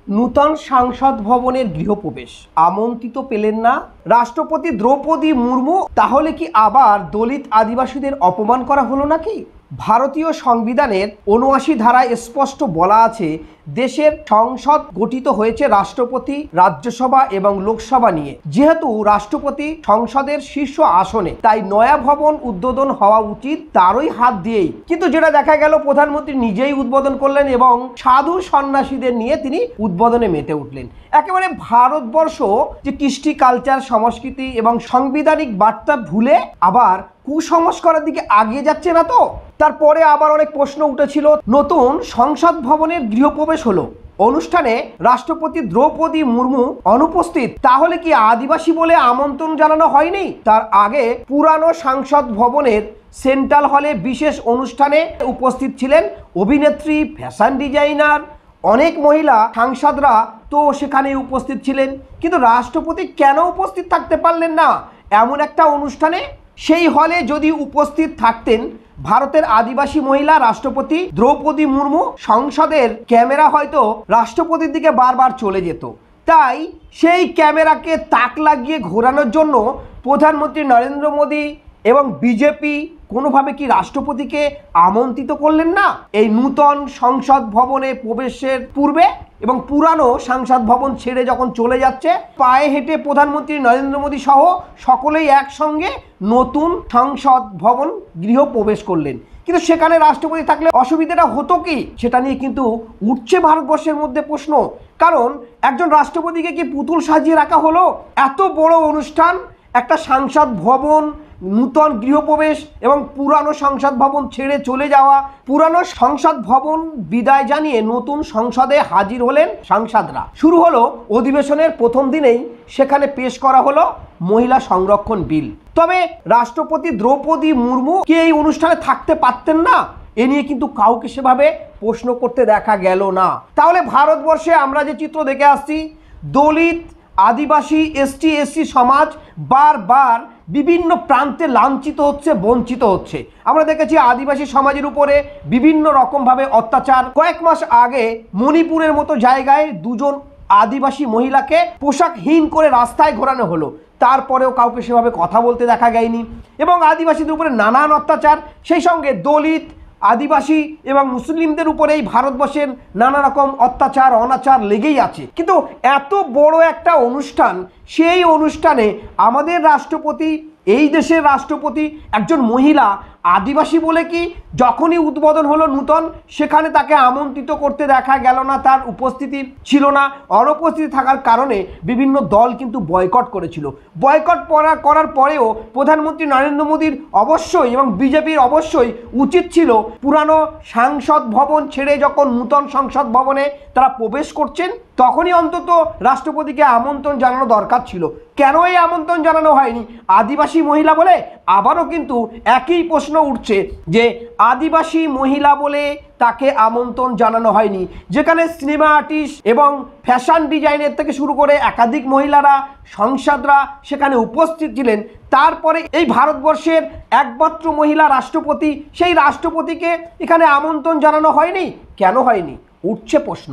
নূতন সংসদ ভবনের গৃহপ্রবেশ আমন্ত্রিত পেলেন না রাষ্ট্রপতি দ্রৌপদী মুর্মু। তাহলে কি আবার দলিত আদিবাসীদের অপমান করা হলো নাকি? ভারতীয় সংবিধানের ৭৯ ধারায় স্পষ্ট বলা আছে, দেশের সংসদ গঠিত হয়েছে রাষ্ট্রপতি, রাজ্যসভা এবং লোকসভা নিয়ে। যেহেতু রাষ্ট্রপতি সংসদের শীর্ষ আসনে, তাই নয়া ভবন উদ্বোধন হওয়া উচিত তারই হাত দিয়েই। কিন্তু যেটা দেখা গেল, প্রধানমন্ত্রী নিজেই উদ্বোধন করলেন এবং সাধু সন্ন্যাসীদের নিয়ে তিনি উদ্বোধনে মেতে উঠলেন। একেবারে ভারতবর্ষ যে কৃষ্টি, কালচার, সংস্কৃতি এবং সাংবিধানিক বার্তা ভুলে আবার কুসংস্কারের দিকে আগিয়ে যাচ্ছে না তো? তারপরে আবার অনেক প্রশ্ন উঠেছিল। নতুন সংসদ ভবনের গৃহপ্রবেশ হলো, অনুষ্ঠানে রাষ্ট্রপতি দ্রৌপদী মুর্মু অনুপস্থিত। তাহলে কি আদিবাসী বলে আমন্ত্রণ জানানো হয়নি? তার আগে পুরানো সংসদ ভবনের সেন্ট্রাল হলে বিশেষ অনুষ্ঠানে উপস্থিত ছিলেন অভিনেত্রী, ফ্যাশন ডিজাইনার, অনেক মহিলা সাংসদরা তো সেখানে উপস্থিত ছিলেন। কিন্তু রাষ্ট্রপতি কেন উপস্থিত থাকতে পারলেন না এমন একটা অনুষ্ঠানে? সেই হলে যদি উপস্থিত থাকতেন ভারতের আদিবাসী মহিলা রাষ্ট্রপতি দ্রৌপদী মুর্মু, সংসদের ক্যামেরা হয়তো রাষ্ট্রপতির দিকে বারবার চলে যেত। তাই সেই ক্যামেরাকে তাক লাগিয়ে ঘোরানোর জন্য প্রধানমন্ত্রী নরেন্দ্র মোদী এবং বিজেপি কোনোভাবে কি রাষ্ট্রপতিকে আমন্ত্রিত করলেন না এই নূতন সংসদ ভবনে প্রবেশের পূর্বে? এবং পুরানো সংসদ ভবন ছেড়ে যখন চলে যাচ্ছে, পায়ে হেঁটে প্রধানমন্ত্রী নরেন্দ্র মোদী সহ সকলেই একসঙ্গে নতুন সংসদ ভবন গৃহ প্রবেশ করলেন। কিন্তু সেখানে রাষ্ট্রপতি থাকলে অসুবিধাটা হতো কি, সেটা নিয়ে কিন্তু উঠছে ভারতবর্ষের মধ্যে প্রশ্ন। কারণ একজন রাষ্ট্রপতিকে কি পুতুল সাজিয়ে রাখা হলো? এত বড় অনুষ্ঠান, একটা সংসদ ভবন, নূতন গৃহপ্রবেশ এবং পুরানো সংসদ ভবন ছেড়ে চলে যাওয়া। পুরানো সংসদ ভবন বিদায় জানিয়ে নতুন সংসদে হাজির হলেন সাংসদরা। শুরু হলো অধিবেশনের প্রথম দিনেই সেখানে পেশ করা হলো মহিলা সংরক্ষণ বিল। তবে রাষ্ট্রপতি দ্রৌপদী মুর্মু কি এই অনুষ্ঠানে থাকতে পারতেন না? এ নিয়ে কিন্তু কাউকে সেভাবে প্রশ্ন করতে দেখা গেল না। তাহলে ভারতবর্ষে আমরা যে চিত্র দেখে আসছি, দলিত, আদিবাসী, এসটি, এসসি সমাজ বারবার বিভিন্ন প্রান্তে লাঞ্ছিত হচ্ছে, বঞ্চিত হচ্ছে। আমরা দেখেছি আদিবাসী সমাজের উপরে বিভিন্ন রকমভাবে অত্যাচার। কয়েক মাস আগে মণিপুরের মতো জায়গায় দুজন আদিবাসী মহিলাকে পোশাকহীন করে রাস্তায় ঘোরানো হলো, তারপরেও কাউকে সেভাবে কথা বলতে দেখা যায়নি। এবং আদিবাসীদের উপরে নানান অত্যাচার, সেই সঙ্গে দলিত, আদিবাসী এবং মুসলিমদের উপরে এই ভারতবর্ষের নানা রকম অত্যাচার, অনাচার লেগেই আছে। কিন্তু এত বড় একটা অনুষ্ঠান, সেই অনুষ্ঠানে আমাদের রাষ্ট্রপতি, এই দেশের রাষ্ট্রপতি একজন মহিলা, আদিবাসী বলে কি যখনই উদ্বোধন হলো নূতন, সেখানে তাকে আমন্ত্রিত করতে দেখা গেল না, তার উপস্থিতি ছিল না। অনুপস্থিতি থাকার কারণে বিভিন্ন দল কিন্তু বয়কট করেছিল। বয়কট করার পরেও প্রধানমন্ত্রী নরেন্দ্র মোদীর অবশ্যই এবং বিজেপির অবশ্যই উচিত ছিল পুরানো সংসদ ভবন ছেড়ে যখন নূতন সংসদ ভবনে তারা প্রবেশ করছেন, তখনই অন্তত রাষ্ট্রপতিকে আমন্ত্রণ জানানো দরকার ছিল। কেন এই আমন্ত্রণ জানানো হয়নি? আদিবাসী মহিলা বলে? আবারও কিন্তু একই প্রশ্ন উঠছে যে আদিবাসী মহিলা বলে তাকে আমন্ত্রণ জানানো হয়নি, যেখানে সিনেমা আর্টিস্ট এবং ফ্যাশন ডিজাইনের থেকে শুরু করে একাধিক মহিলারা, সংসদরা সেখানে উপস্থিত ছিলেন। তারপরে এই ভারতবর্ষের একমাত্র মহিলা রাষ্ট্রপতি, সেই রাষ্ট্রপতিকে এখানে আমন্ত্রণ জানানো হয়নি। কেন হয়নি? উঠছে প্রশ্ন।